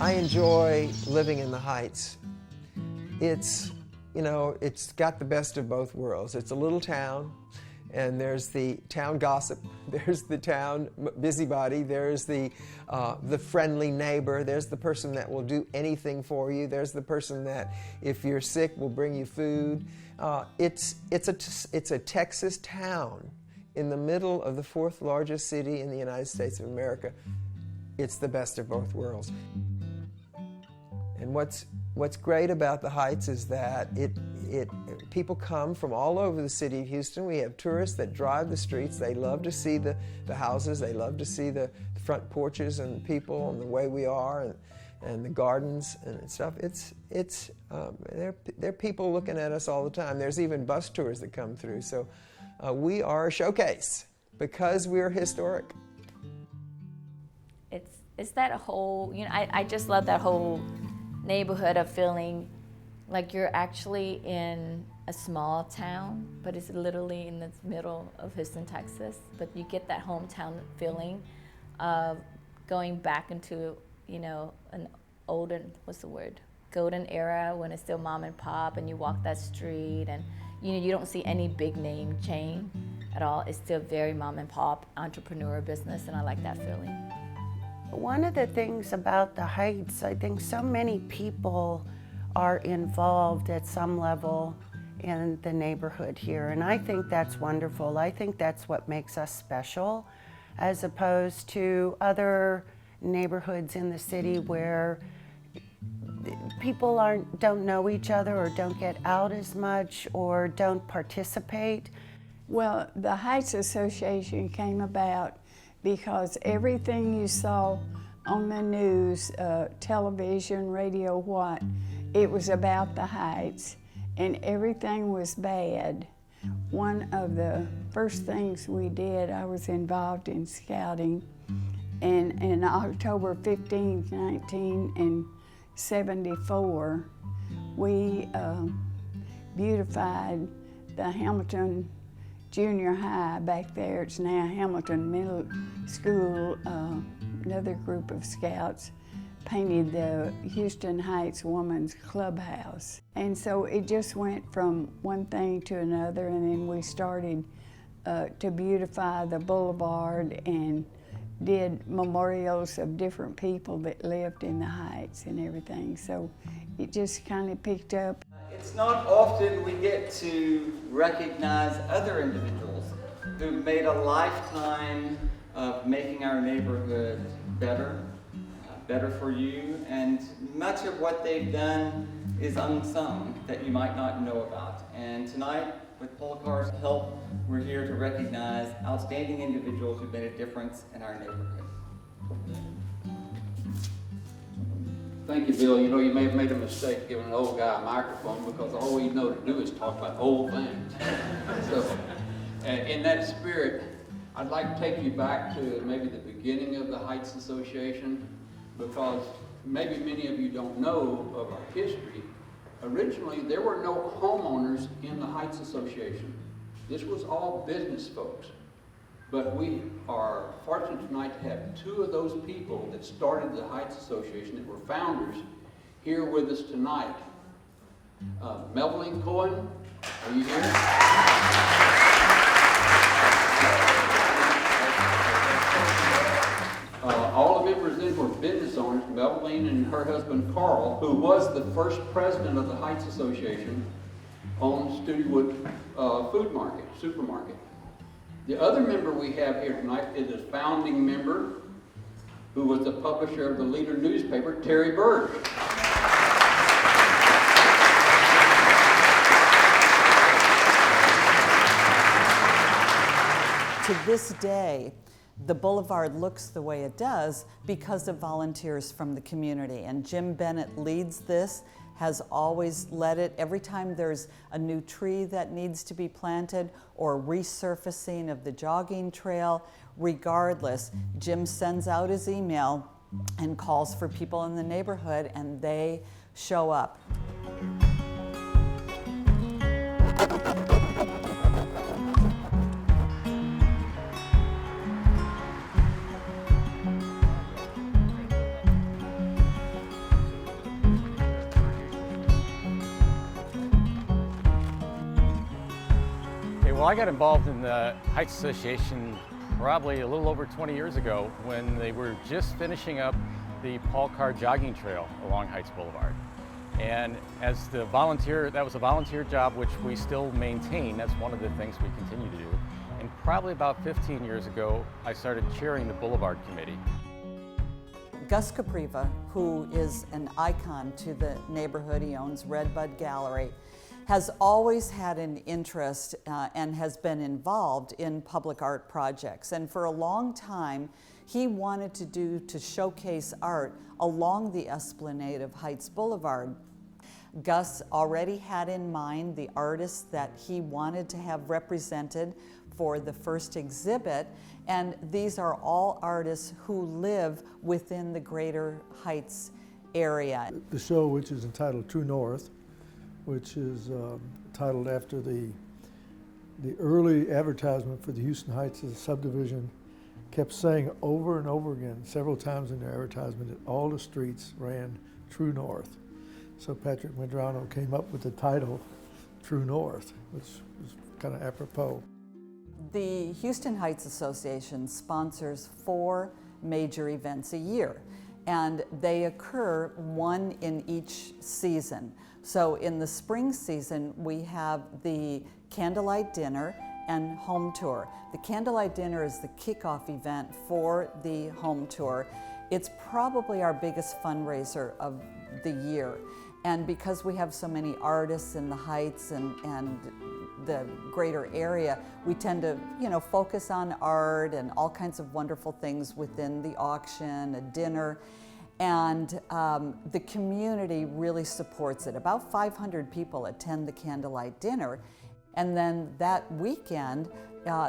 I enjoy living in the Heights. It's got the best of both worlds. It's a little town, and there's the town gossip, there's the town busybody, there's the friendly neighbor, there's the person that will do anything for you, there's the person that, if you're sick, will bring you food. It's a Texas town in the middle of the fourth largest city in the United States of America. It's the best of both worlds. And what's great about the Heights is that people come from all over the city of Houston. We have tourists that drive the streets. They love to see the houses. They love to see the front porches and the people and the way we are and the gardens and stuff. There are people looking at us all the time. There's even bus tours that come through. So we are a showcase because we're historic. It's that whole, I just love that whole neighborhood of feeling like you're actually in a small town, but it's literally in the middle of Houston, Texas. But you get that hometown feeling of going back into, an olden, golden era when it's still mom and pop, and you walk that street and, you don't see any big name chain at all. It's still very mom and pop entrepreneur business, and I like that feeling. One of the things about the Heights, I think so many people are involved at some level in the neighborhood here, and I think that's wonderful. I think that's what makes us special, as opposed to other neighborhoods in the city where people don't know each other or don't get out as much or don't participate. Well, the Heights Association came about because everything you saw on the news, television, radio, it was about the Heights, and everything was bad. One of the first things we did, I was involved in scouting, and in October 15, 1974, we beautified the Hamilton Junior High back there. It's now Hamilton Middle School. Another group of scouts painted the Houston Heights Women's Clubhouse. And so it just went from one thing to another, and then we started to beautify the boulevard and did memorials of different people that lived in the Heights and everything. So it just kind of picked up. It's not often we get to recognize other individuals who've made a lifetime of making our neighborhood better for you, and much of what they've done is unsung that you might not know about. And tonight, with Policar's help, we're here to recognize outstanding individuals who've made a difference in our neighborhood. Thank you, Bill. You may have made a mistake giving an old guy a microphone, because all we know to do is talk about old things. So, in that spirit, I'd like to take you back to maybe the beginning of the Heights Association, because maybe many of you don't know of our history. Originally, there were no homeowners in the Heights Association. This was all business folks. But we are fortunate tonight to have two of those people that started the Heights Association, that were founders, here with us tonight. Melvin Cohen, are you here? All the members then were business owners. Melvin and her husband Carl, who was the first president of the Heights Association, owned Studewood Supermarket. The other member we have here tonight is a founding member who was the publisher of the Leader newspaper, Terry Burge. To this day, the boulevard looks the way it does because of volunteers from the community, and Jim Bennett leads this, has always led it. Every time there's a new tree that needs to be planted or resurfacing of the jogging trail, regardless, Jim sends out his email and calls for people in the neighborhood, and they show up. Well, I got involved in the Heights Association probably a little over 20 years ago when they were just finishing up the Paul Carr jogging trail along Heights Boulevard. And as the volunteer, that was a volunteer job which we still maintain. That's one of the things we continue to do. And probably about 15 years ago, I started chairing the Boulevard Committee. Gus Capriva, who is an icon to the neighborhood, he owns Redbud Gallery, has always had an interest and has been involved in public art projects. And for a long time, he wanted to showcase art along the esplanade of Heights Boulevard. Gus already had in mind the artists that he wanted to have represented for the first exhibit, and these are all artists who live within the Greater Heights area. The show, which is entitled True North, which is titled after the early advertisement for the Houston Heights as a subdivision, kept saying over and over again, several times in their advertisement, that all the streets ran True North. So Patrick Medrano came up with the title True North, which was kind of apropos. The Houston Heights Association sponsors 4 major events a year, and they occur one in each season. So in the spring season, we have the Candlelight Dinner and Home Tour. The Candlelight Dinner is the kickoff event for the Home Tour. It's probably our biggest fundraiser of the year. And because we have so many artists in the Heights and the greater area, we tend to, focus on art and all kinds of wonderful things within the auction, a dinner. And the community really supports it. About 500 people attend the Candlelight Dinner. And then that weekend,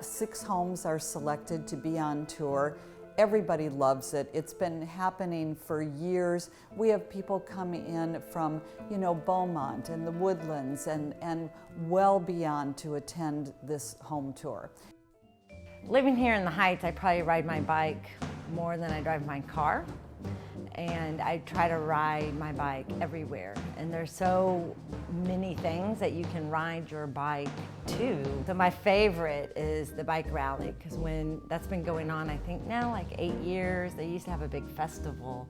6 homes are selected to be on tour. Everybody loves it. It's been happening for years. We have people coming in from, Beaumont and the Woodlands and well beyond to attend this home tour. Living here in the Heights, I probably ride my bike more than I drive my car. And I try to ride my bike everywhere. And there's so many things that you can ride your bike to. So my favorite is the bike rally, because when that's been going on, I think now like 8 years, they used to have a big festival.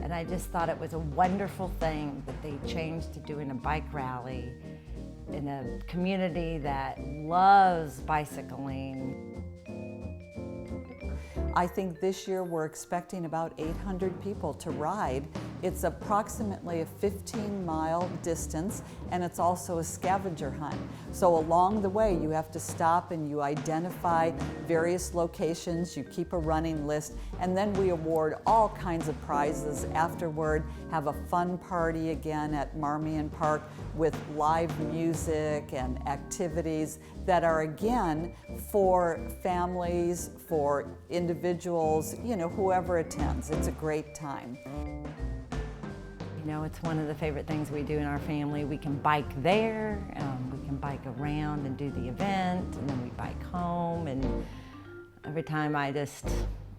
And I just thought it was a wonderful thing that they changed to doing a bike rally in a community that loves bicycling. I think this year we're expecting about 800 people to ride. It's approximately a 15-mile distance, and it's also a scavenger hunt. So along the way, you have to stop and you identify various locations, you keep a running list, and then we award all kinds of prizes afterward, have a fun party again at Marmion Park with live music and activities that are, again, for families, for individuals, whoever attends. It's a great time. It's one of the favorite things we do in our family. We can bike there, we can bike around and do the event, and then we bike home. And every time I just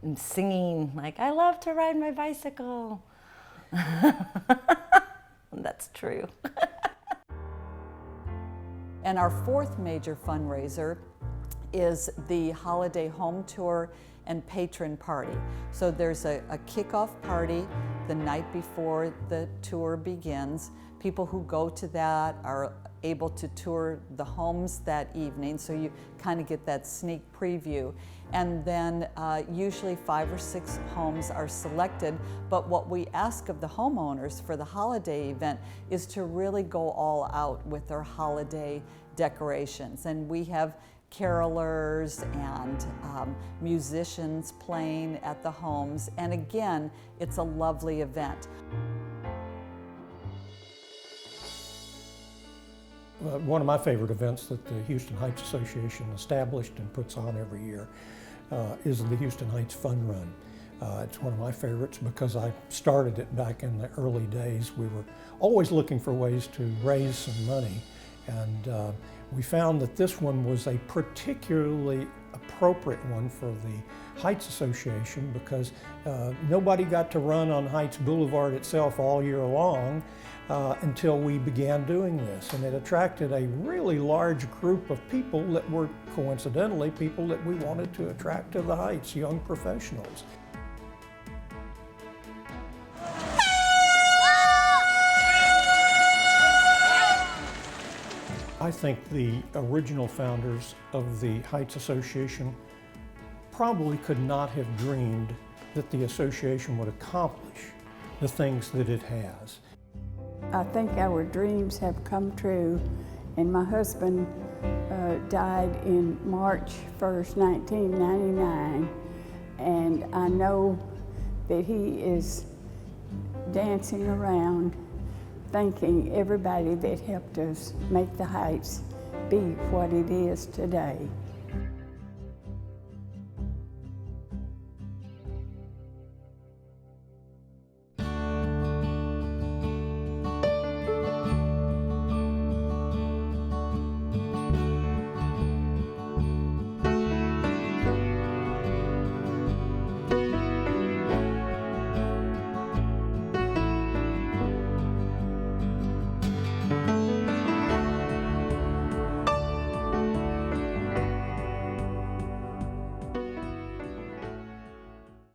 am singing, like, I love to ride my bicycle. That's true. And our 4th major fundraiser is the Holiday Home Tour and Patron Party. So there's a kickoff party the night before the tour begins. People who go to that are able to tour the homes that evening, so you kind of get that sneak preview. And then usually 5 or 6 homes are selected, but what we ask of the homeowners for the holiday event is to really go all out with their holiday decorations. And we have carolers and musicians playing at the homes, and again, it's a lovely event. One of my favorite events that the Houston Heights Association established and puts on every year is the Houston Heights Fun Run. It's one of my favorites because I started it back in the early days. We were always looking for ways to raise some money, and we found that this one was a particularly appropriate one for the Heights Association because nobody got to run on Heights Boulevard itself all year long until we began doing this. And it attracted a really large group of people that were coincidentally people that we wanted to attract to the Heights, young professionals. I think the original founders of the Heights Association probably could not have dreamed that the association would accomplish the things that it has. I think our dreams have come true, and my husband died in March 1st, 1999, and I know that he is dancing around thanking everybody that helped us make the Heights be what it is today.